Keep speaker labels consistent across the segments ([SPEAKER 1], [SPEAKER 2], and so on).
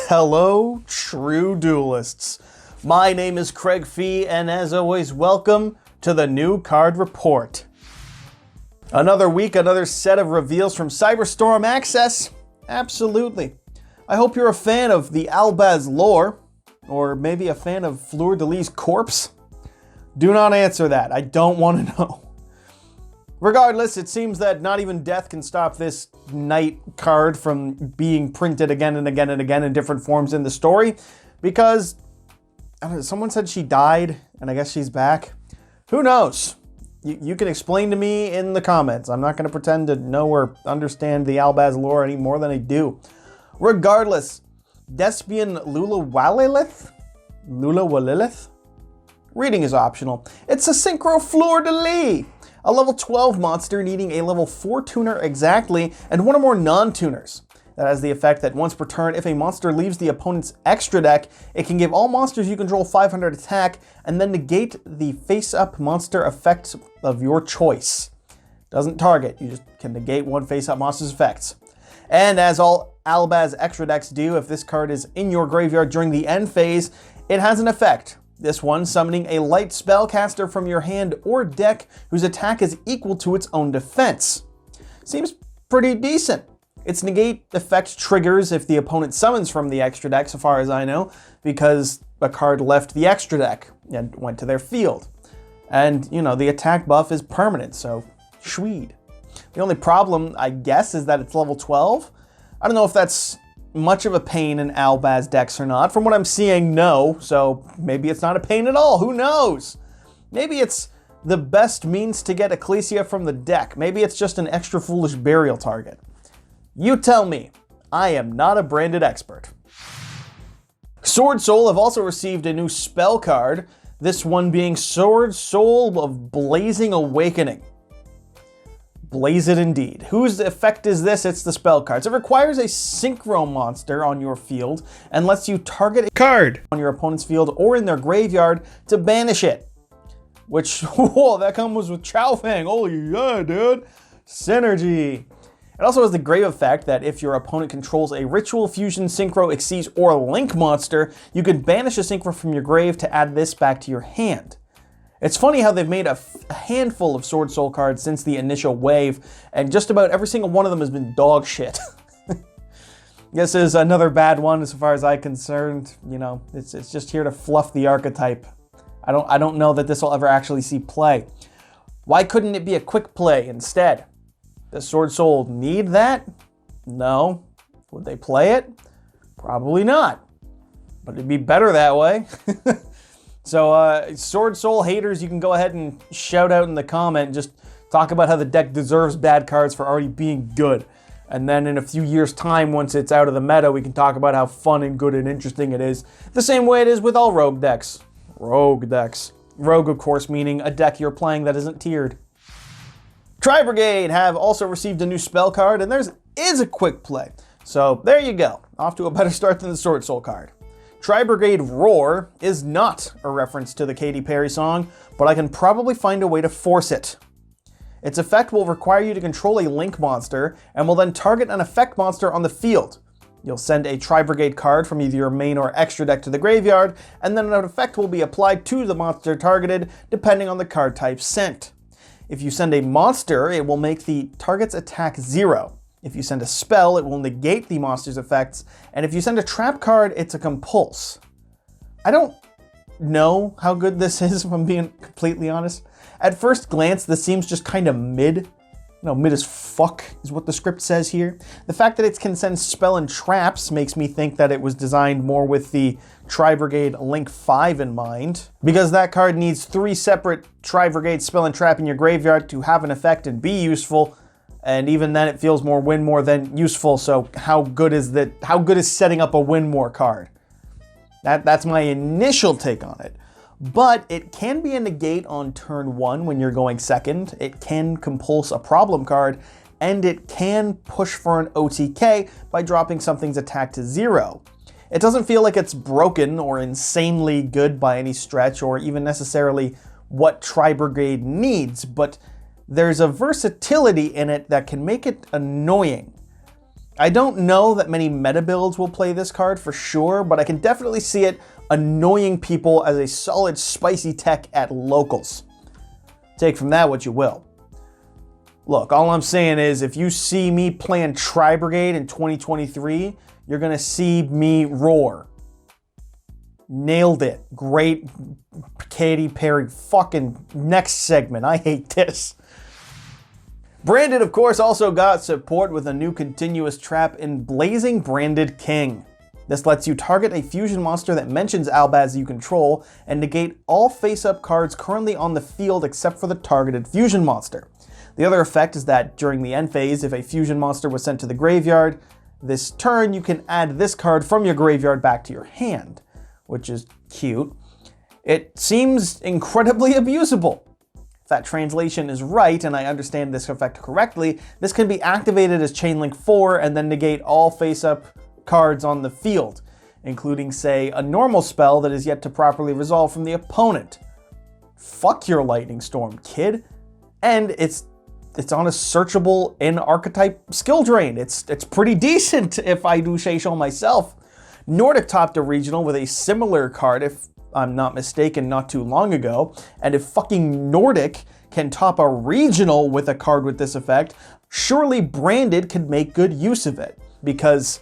[SPEAKER 1] Hello, True Duelists. My name is Craig Fee, and as always, welcome to the new card report. Another week, another set of reveals from Cyberstorm Access? Absolutely. I hope you're a fan of the Albaz lore, or maybe a fan of Fleur de Lis's corpse. Do not answer that, I don't want to know. Regardless, it seems that not even death can stop this knight card from being printed again and again and again in different forms in the story, because I don't know, someone said she died, and I guess she's back. Who knows? You can explain to me in the comments. I'm not going to pretend to know or understand the Albaz lore any more than I do. Regardless, Despian Lulawalilith? Reading is optional. It's a Synchro Fleur de Lis, a level 12 monster needing a level 4 tuner exactly, and one or more non-tuners. That has the effect that once per turn, if a monster leaves the opponent's extra deck, it can give all monsters you control 500 attack, and then negate the face-up monster effect of your choice. Doesn't target, you just can negate one face-up monster's effects. And as all Albaz extra decks do, if this card is in your graveyard during the end phase, it has an effect. This one summoning a light spellcaster from your hand or deck whose attack is equal to its own defense. Seems pretty decent. Its negate effect triggers if the opponent summons from the extra deck, so far as I know, because a card left the extra deck and went to their field. And, you know, the attack buff is permanent, so shweed. The only problem, I guess, is that it's level 12. I don't know if that's much of a pain in Albaz decks or not. From what I'm seeing, no, so maybe it's not a pain at all, who knows? Maybe it's the best means to get Ecclesia from the deck. Maybe it's just an extra foolish burial target. You tell me, I am not a branded expert. Swordsoul have also received a new spell card, this one being Swordsoul of Blazing Awakening. Blaze it indeed. Whose effect is this? It's the spell cards. It requires a Synchro monster on your field and lets you target a card on your opponent's field or in their graveyard to banish it. Which, whoa, that comes with Chow Fang. Holy yeah, dude. Synergy. It also has the grave effect that if your opponent controls a Ritual Fusion, Synchro, Xyz, or Link monster, you can banish a Synchro from your grave to add this back to your hand. It's funny how they've made a handful of Swordsoul cards since the initial wave, and just about every single one of them has been dog shit. This is another bad one as far as I'm concerned. You know, it's just here to fluff the archetype. I don't know that this will ever actually see play. Why couldn't it be a quick play instead? Does Swordsoul need that? No. Would they play it? Probably not. But it'd be better that way. So, Swordsoul haters, you can go ahead and shout out in the comment and just talk about how the deck deserves bad cards for already being good. And then in a few years' time, once it's out of the meta, we can talk about how fun and good and interesting it is. The same way it is with all rogue decks. Rogue decks. Rogue, of course, meaning a deck you're playing that isn't tiered. Brigade have also received a new spell card, and theirs is a quick play. So there you go, off to a better start than the Swordsoul card. Brigade Roar is not a reference to the Katy Perry song, but I can probably find a way to force it. Its effect will require you to control a Link monster, and will then target an effect monster on the field. You'll send a Brigade card from either your main or extra deck to the graveyard, and then an effect will be applied to the monster targeted, depending on the card type sent. If you send a monster, it will make the target's attack 0. If you send a spell, it will negate the monster's effects. And if you send a trap card, it's a compulse. I don't know how good this is, if I'm being completely honest. At first glance, this seems just kind of mid. No, mid as fuck is what the script says here. The fact that it can send spell and traps makes me think that it was designed more with the Brigade Link 5 in mind, because that card needs 3 separate Brigade spell and trap in your graveyard to have an effect and be useful, and even then it feels more win more than useful, so how good is that? How good is setting up a win more card? That's my initial take on it. But it can be a negate on turn 1 when you're going second, it can compulse a problem card, and it can push for an OTK by dropping something's attack to 0. It doesn't feel like it's broken or insanely good by any stretch, or even necessarily what Brigade needs, but there's a versatility in it that can make it annoying. I don't know that many meta builds will play this card for sure, but I can definitely see it annoying people as a solid spicy tech at locals. Take from that what you will. Look, all I'm saying is if you see me playing Brigade in 2023, you're gonna see me roar. Nailed it. Great Katy Perry. Fucking next segment. I hate this. Branded, of course, also got support with a new continuous trap in Blazing Branded King. This lets you target a fusion monster that mentions Albaz you control and negate all face-up cards currently on the field except for the targeted fusion monster. The other effect is that during the end phase, if a fusion monster was sent to the graveyard, this turn you can add this card from your graveyard back to your hand, which is cute. It seems incredibly abusable. If that translation is right and I understand this effect correctly, this can be activated as Chainlink 4 and then negate all face-up cards on the field, including, say, a normal spell that is yet to properly resolve from the opponent. Fuck your Lightning Storm, kid. And it's on a searchable in-archetype skill drain. It's pretty decent, if I do say so myself. Nordic topped a regional with a similar card, if I'm not mistaken, not too long ago, and if fucking Nordic can top a regional with a card with this effect, surely Branded could make good use of it, because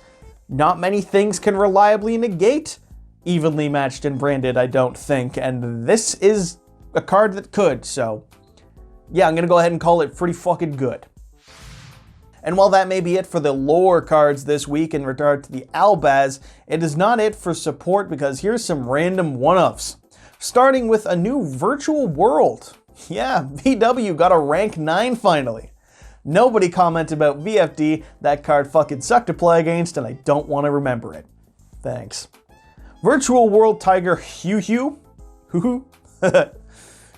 [SPEAKER 1] not many things can reliably negate evenly matched and Branded, I don't think, and this is a card that could, so yeah, I'm gonna go ahead and call it pretty fucking good. And while that may be it for the lore cards this week in regard to the Albaz, it is not it for support because here's some random one-offs. Starting with a new virtual world. Yeah, VW got a rank 9 finally. Nobody commented about VFD, that card fucking sucked to play against and I don't want to remember it. Thanks. Virtual World Tiger Yugioh?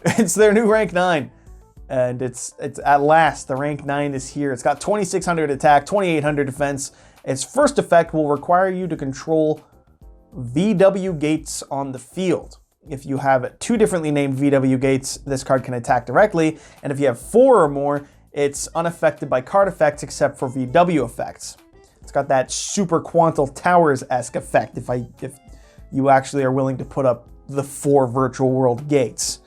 [SPEAKER 1] It's their new rank 9. And it's at last, the rank 9 is here. It's got 2600 attack, 2800 defense. Its first effect will require you to control VW gates on the field. If you have 2 differently named VW gates, this card can attack directly. And if you have 4 or more, it's unaffected by card effects except for VW effects. It's got that Super Quantal Towers-esque effect if you actually are willing to put up the 4 virtual world gates.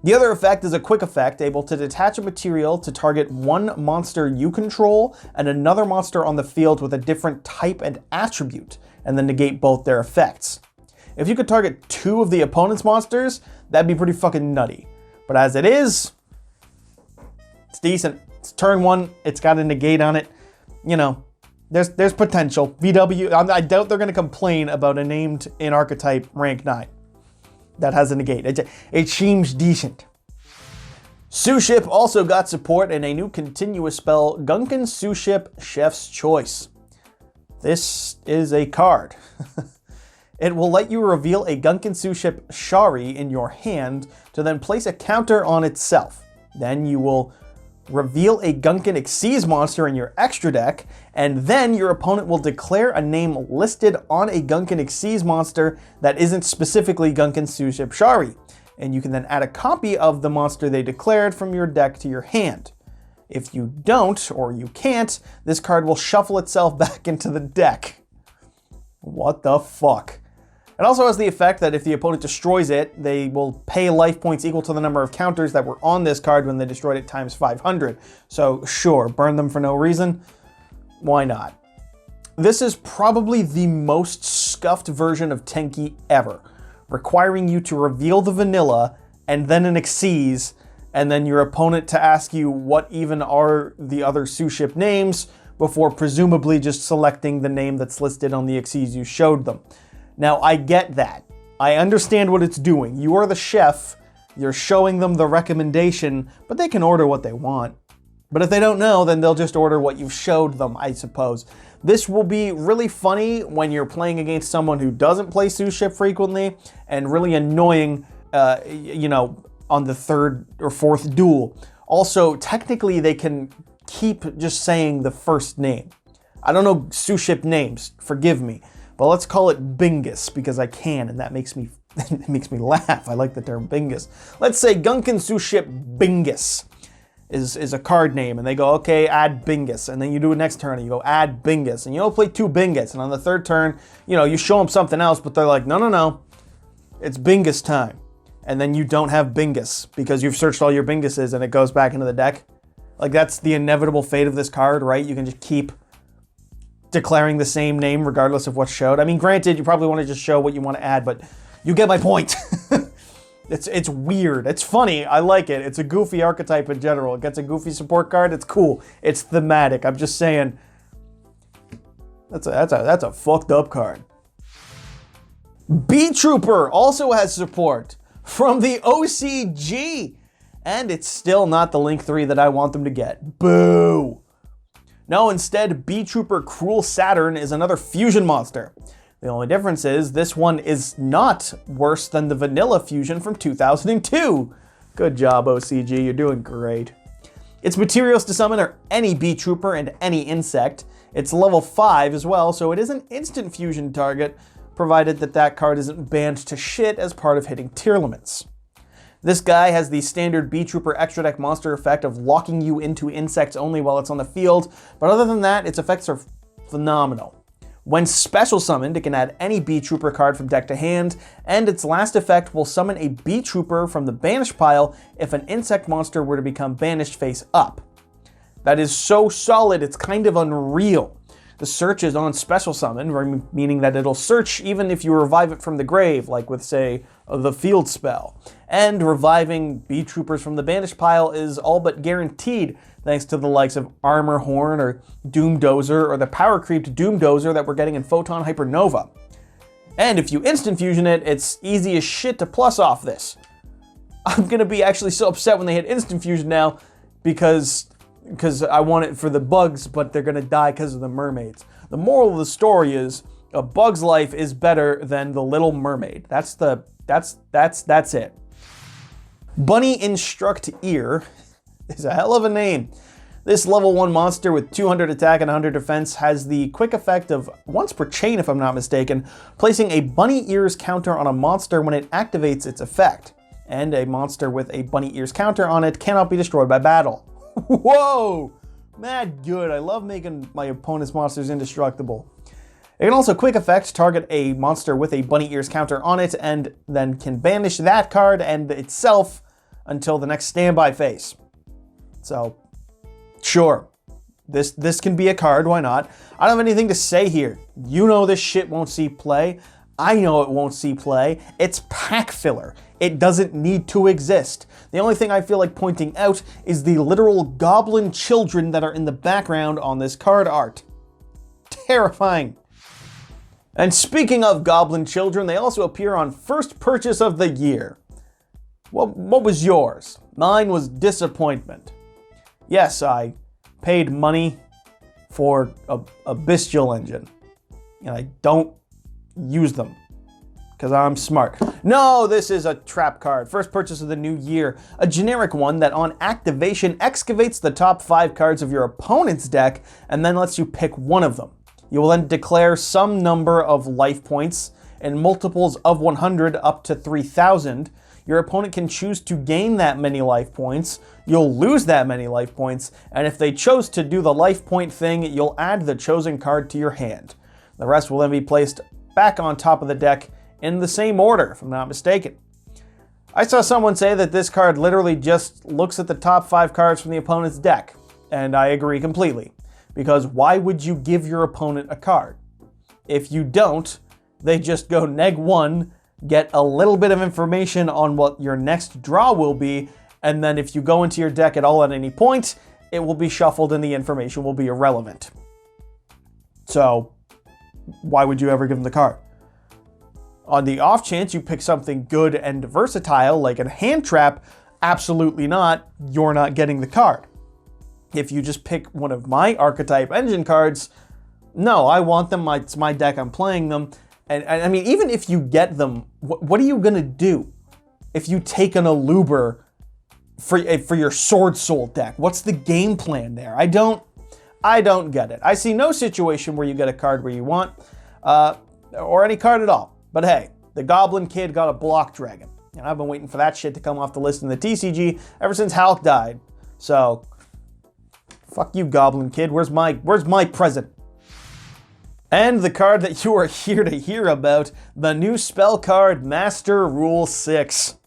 [SPEAKER 1] The other effect is a quick effect, able to detach a material to target one monster you control and another monster on the field with a different type and attribute, and then negate both their effects. If you could target 2 of the opponent's monsters, that'd be pretty fucking nutty. But as it is, it's decent. It's turn 1, it's got a negate on it. You know, there's potential. VW, I doubt they're gonna complain about a named in archetype rank 9. That has a negate. It seems decent. Suship also got support in a new continuous spell, Gunkan Suship Chef's Choice. This is a card. It will let you reveal a Gunkan Suship Shari in your hand to then place a counter on itself. Then you will reveal a Gunkan Xyz monster in your extra deck, and then your opponent will declare a name listed on a Gunkan Xyz monster that isn't specifically Gunkan Suship Shari, and you can then add a copy of the monster they declared from your deck to your hand. If you don't, or you can't, this card will shuffle itself back into the deck. What the fuck? It also has the effect that if the opponent destroys it, they will pay life points equal to the number of counters that were on this card when they destroyed it times 500. So sure, burn them for no reason. Why not? This is probably the most scuffed version of Tenki ever, requiring you to reveal the vanilla and then an Xyz, and then your opponent to ask you what even are the other Suship names before presumably just selecting the name that's listed on the Xyz you showed them. Now, I get that. I understand what it's doing. You are the chef, you're showing them the recommendation, but they can order what they want. But if they don't know, then they'll just order what you've showed them, I suppose. This will be really funny when you're playing against someone who doesn't play Suship frequently, and really annoying, on the 3rd or 4th duel. Also, technically, they can keep just saying the first name. I don't know Suship names, forgive me. But let's call it Bingus because I can, and that makes me laugh. I like the term Bingus. Let's say Gunkan Suship Bingus. is a card name, and they go, okay, add Bingus, and then you do it next turn, and you go, add Bingus, and you don't play 2 Bingus, and on the 3rd turn, you know, you show them something else, but they're like, no, it's Bingus time, and then you don't have Bingus, because you've searched all your Binguses, and it goes back into the deck. Like, that's the inevitable fate of this card, right? You can just keep declaring the same name regardless of what's showed. I mean, granted, you probably want to just show what you want to add, but you get my point. It's weird. It's funny. I like it. It's a goofy archetype in general. It gets a goofy support card. It's cool. It's thematic. I'm just saying, that's a fucked up card. BEETROOPER also has support from the OCG, and it's still not the Link 3 that I want them to get. Boo! No, instead, BEETROOPER Cruel Saturn is another fusion monster. The only difference is this one is not worse than the vanilla fusion from 2002. Good job, OCG, you're doing great. Its materials to summon are any BEETROOPER and any insect. It's level 5 as well, so it is an instant fusion target, provided that that card isn't banned to shit as part of hitting tier limits. This guy has the standard BEETROOPER extra deck monster effect of locking you into insects only while it's on the field, but other than that, its effects are phenomenal. When special summoned, it can add any BEETROOPER card from deck to hand, and its last effect will summon a BEETROOPER from the banished pile if an insect monster were to become banished face up. That is so solid, it's kind of unreal. The search is on special summon, meaning that it'll search even if you revive it from the grave, like with, say, the field spell. And reviving BEETROOPERs from the banished pile is all but guaranteed, thanks to the likes of Armor Horn or Doomdozer or the power creeped Doomdozer that we're getting in Photon Hypernova. And if you instant fusion it, it's easy as shit to plus off this. I'm gonna be actually so upset when they hit instant fusion now because I want it for the bugs, but they're gonna die because of the mermaids. The moral of the story is a bug's life is better than the Little Mermaid. That's it. Bunny Instruct Ear is a hell of a name. This level 1 monster with 200 attack and 100 defense has the quick effect of, once per chain if I'm not mistaken, placing a bunny ears counter on a monster when it activates its effect. And a monster with a bunny ears counter on it cannot be destroyed by battle. Whoa! Mad good. I love making my opponent's monsters indestructible. It can also quick effect target a monster with a bunny ears counter on it and then can banish that card and itself until the next standby phase. So, sure, this can be a card, why not? I don't have anything to say here. You know this shit won't see play. I know it won't see play. It's pack filler. It doesn't need to exist. The only thing I feel like pointing out is the literal goblin children that are in the background on this card art. Terrifying. And speaking of goblin children, they also appear on first purchase of the year. What was yours? Mine was disappointment. Yes, I paid money for a Bystial engine, and I don't use them because I'm smart. No, this is a trap card. First purchase of the new year. A generic one that on activation excavates the top 5 cards of your opponent's deck and then lets you pick one of them. You will then declare some number of life points in multiples of 100 up to 3,000. Your opponent can choose to gain that many life points, you'll lose that many life points, and if they chose to do the life point thing, you'll add the chosen card to your hand. The rest will then be placed back on top of the deck in the same order, if I'm not mistaken. I saw someone say that this card literally just looks at the top 5 cards from the opponent's deck, and I agree completely. Because why would you give your opponent a card? If you don't, they just go -1, get a little bit of information on what your next draw will be, and then if you go into your deck at all at any point, it will be shuffled and the information will be irrelevant. So, why would you ever give them the card? On the off chance you pick something good and versatile, like a hand trap, absolutely not, you're not getting the card. If you just pick one of my archetype engine cards, no, I want them, it's my deck, I'm playing them. And I mean, even if you get them, what are you gonna do if you take an Aluber for your Swordsoul deck? What's the game plan there? I don't get it. I see no situation where you get a card where you want, or any card at all. But hey, the Goblin Kid got a Block Dragon, and I've been waiting for that shit to come off the list in the TCG ever since Hulk died. So, fuck you, Goblin Kid. Where's my present? And the card that you are here to hear about, the new spell card, Master Rule 6.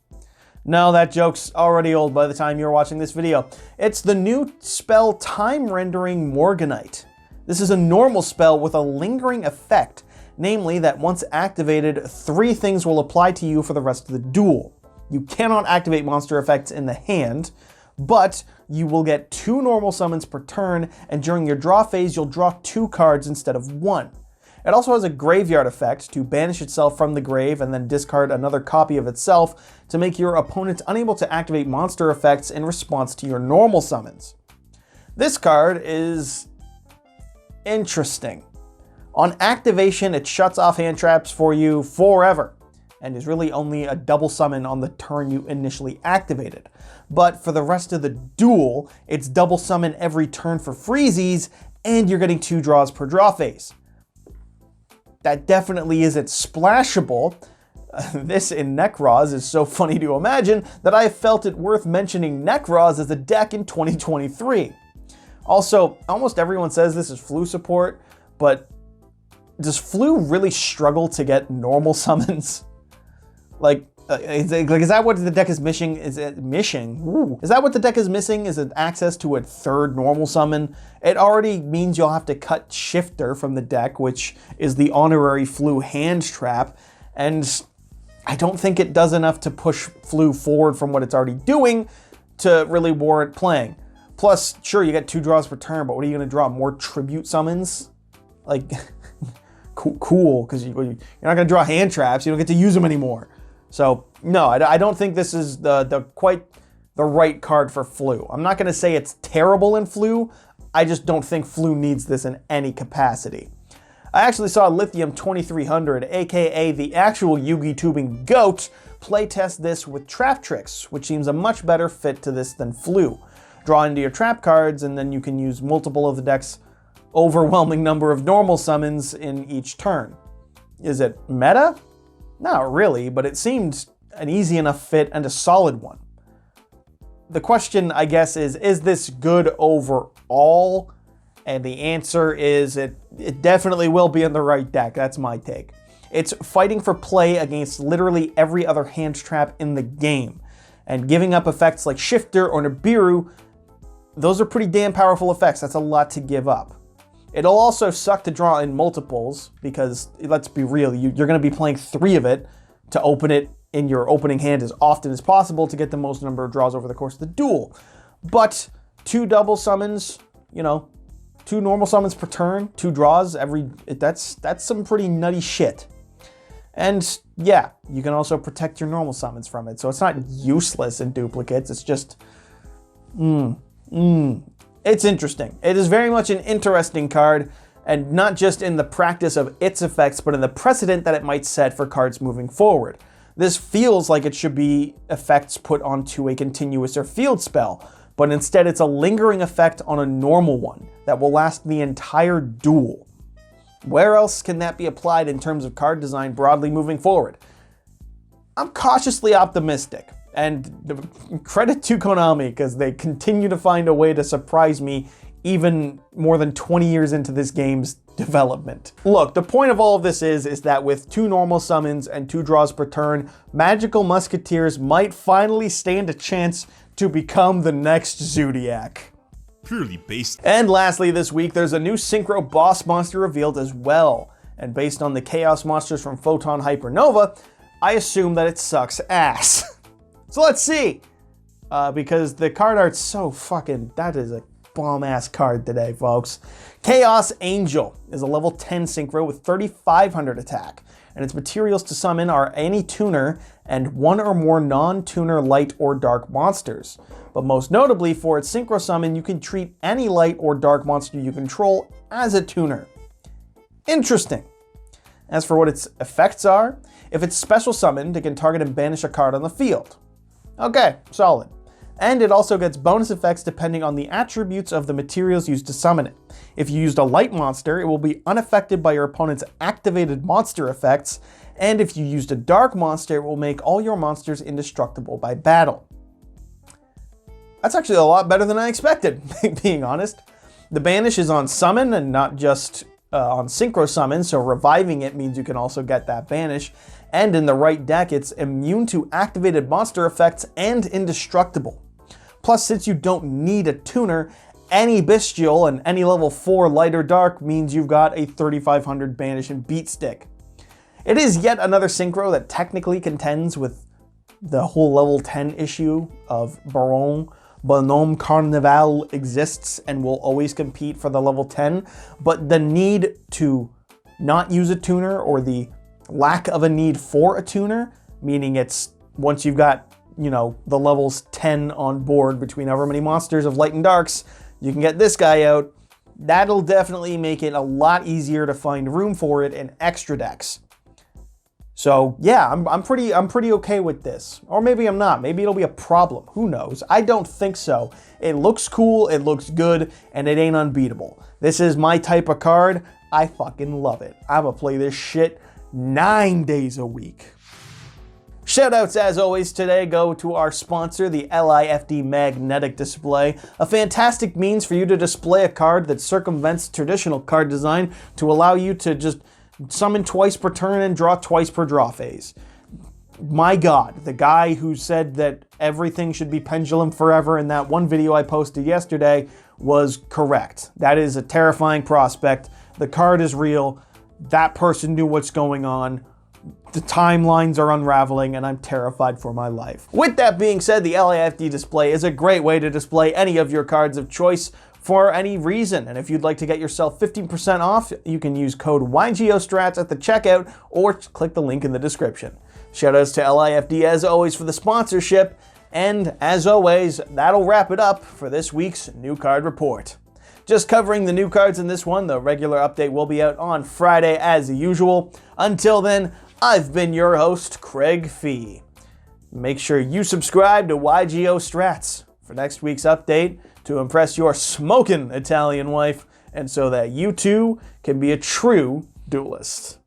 [SPEAKER 1] No, that joke's already old by the time you're watching this video. It's the new spell Time Rendering Morganite. This is a normal spell with a lingering effect, namely that once activated, 3 things will apply to you for the rest of the duel. You cannot activate monster effects in the hand, but you will get 2 normal summons per turn, and during your draw phase, you'll draw 2 cards instead of 1. It also has a graveyard effect to banish itself from the grave and then discard another copy of itself to make your opponent unable to activate monster effects in response to your normal summons. This card is interesting. On activation, it shuts off hand traps for you forever, and is really only a double summon on the turn you initially activated. But for the rest of the duel, it's double summon every turn for freezies, and you're getting 2 draws per draw phase. That definitely isn't splashable. This in Nekroz is so funny to imagine that I felt it worth mentioning Nekroz as a deck in 2023. Also, almost everyone says this is Flu support, but does Flu really struggle to get normal summons? Is that what the deck is missing? Is that what the deck is missing? Is it access to a 3rd normal summon? It already means you'll have to cut Shifter from the deck, which is the honorary Flu hand trap, and I don't think it does enough to push Flu forward from what it's already doing to really warrant playing. Plus, sure, you get 2 draws per turn, but what are you going to draw? More tribute summons? Like, cool, because you're not going to draw hand traps. You don't get to use them anymore. So, no, I don't think this is quite the right card for Flu. I'm not going to say it's terrible in Flu. I just don't think Flu needs this in any capacity. I actually saw Lithium 2300, aka the actual Yugi tubing goat, playtest this with Trap Tricks, which seems a much better fit to this than Flu. Draw into your trap cards, and then you can use multiple of the deck's overwhelming number of normal summons in each turn. Is it meta? Not really, but it seemed an easy enough fit and a solid one. The question, I guess, is this good overall? And the answer is it definitely will be in the right deck. That's my take. It's fighting for play against literally every other hand trap in the game. And giving up effects like Shifter or Nibiru, those are pretty damn powerful effects. That's a lot to give up. It'll also suck to draw in multiples because, let's be real, you're going to be playing 3 of it to open it in your opening hand as often as possible to get the most number of draws over the course of the duel. But 2 double summons, 2 normal summons per turn, 2 draws that's some pretty nutty shit. And yeah, you can also protect your normal summons from it, so it's not useless in duplicates, it's just, It's interesting. It is very much an interesting card, and not just in the practice of its effects, but in the precedent that it might set for cards moving forward. This feels like it should be effects put onto a continuous or field spell, but instead it's a lingering effect on a normal one that will last the entire duel. Where else can that be applied in terms of card design broadly moving forward? I'm cautiously optimistic. And credit to Konami, because they continue to find a way to surprise me even more than 20 years into this game's development. Look, the point of all of this is that with 2 normal summons and 2 draws per turn, Magical Musketeers might finally stand a chance to become the next Zodiac.
[SPEAKER 2] Purely based.
[SPEAKER 1] And lastly this week, there's a new Synchro boss monster revealed as well. And based on the Chaos monsters from Photon Hypernova, I assume that it sucks ass. So let's see, because the card art's so that is a bomb-ass card today, folks. Chaos Angel is a level 10 Synchro with 3,500 attack, and its materials to summon are any tuner and 1 or more non-tuner light or dark monsters. But most notably, for its Synchro summon, you can treat any light or dark monster you control as a tuner. Interesting. As for what its effects are, if it's special summoned, it can target and banish a card on the field. Okay, solid. And it also gets bonus effects depending on the attributes of the materials used to summon it. If you used a light monster, it will be unaffected by your opponent's activated monster effects, and if you used a dark monster, it will make all your monsters indestructible by battle. That's actually a lot better than I expected, being honest. The banish is on summon and not just on synchro summon, so reviving it means you can also get that banish. And in the right deck, it's immune to activated monster effects and indestructible. Plus, since you don't need a tuner, any Bystial and any level 4 light or dark means you've got a 3500 banish and beat stick. It is yet another synchro that technically contends with the whole level 10 issue of Bonhomme Carnival exists and will always compete for the level 10, but the need to not use a tuner, or the lack of a need for a tuner, meaning it's once you've got, you know, the levels 10 on board between however many monsters of light and darks, you can get this guy out. That'll definitely make it a lot easier to find room for it in extra decks. So yeah, I'm pretty okay with this. Or maybe I'm not. Maybe it'll be a problem. Who knows? I don't think so. It looks cool, it looks good, and it ain't unbeatable. This is my type of card. I fucking love it. I'm gonna play this shit 9 days a week. Shoutouts, as always, today go to our sponsor, the LIFD Magnetic Display, a fantastic means for you to display a card that circumvents traditional card design to allow you to just summon twice per turn and draw twice per draw phase. My God, the guy who said that everything should be pendulum forever in that one video I posted yesterday was correct. That is a terrifying prospect. The card is real. That person knew what's going on. The timelines are unraveling, and I'm terrified for my life. With that being said, the LIFD display is a great way to display any of your cards of choice for any reason. And if you'd like to get yourself 15% off, you can use code YGOSTRATS at the checkout or click the link in the description. Shoutouts to LIFD as always for the sponsorship. And as always, that'll wrap it up for this week's new card report. Just covering the new cards in this one, the regular update will be out on Friday as usual. Until then, I've been your host, Craig Fee. Make sure you subscribe to YGO Strats for next week's update to impress your smokin' Italian wife, and so that you too can be a true duelist.